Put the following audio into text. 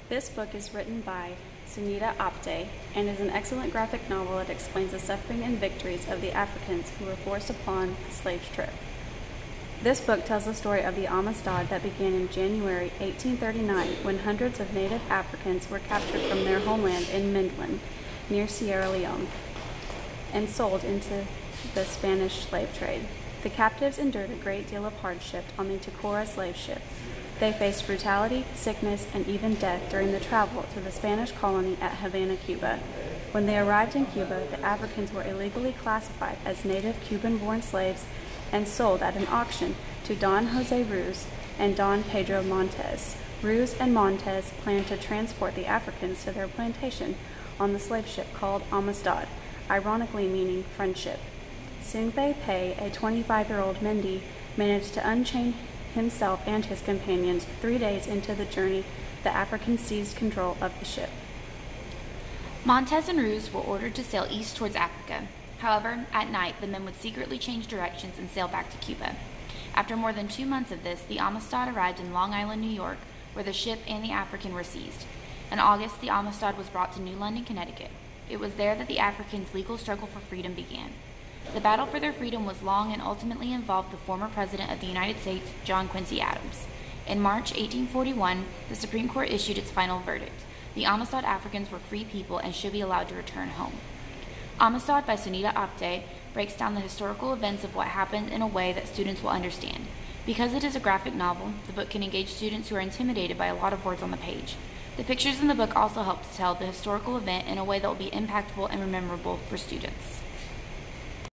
This book is written by Sunita Apte and is an excellent graphic novel that explains the suffering and victories of the Africans who were forced upon the slave trip. This book tells the story of the Amistad that began in January 1839 when hundreds of native Africans were captured from their homeland in Mindwin, near Sierra Leone, and sold into the Spanish slave trade. The captives endured a great deal of hardship on the Tacora slave ship. They faced brutality, sickness, and even death during the travel to the Spanish colony at Havana, Cuba. When they arrived in Cuba, the Africans were illegally classified as native Cuban-born slaves and sold at an auction to Don Jose Ruz and Don Pedro Montes. Ruz and Montes planned to transport the Africans to their plantation on the slave ship called Amistad, ironically meaning friendship. Singbe Pei, a 25-year-old Mende, managed to unchain himself and his companions. 3 days into the journey, the Africans seized control of the ship. Montes and Ruz were ordered to sail east towards Africa. However, at night, the men would secretly change directions and sail back to Cuba. After more than 2 months of this, the Amistad arrived in Long Island, New York, where the ship and the African were seized. In August, the Amistad was brought to New London, Connecticut. It was there that the Africans' legal struggle for freedom began. The battle for their freedom was long and ultimately involved the former President of the United States, John Quincy Adams. In March 1841, the Supreme Court issued its final verdict. The Amistad Africans were free people and should be allowed to return home. Amistad by Sunita Apte breaks down the historical events of what happened in a way that students will understand. Because it is a graphic novel, the book can engage students who are intimidated by a lot of words on the page. The pictures in the book also help to tell the historical event in a way that will be impactful and memorable for students.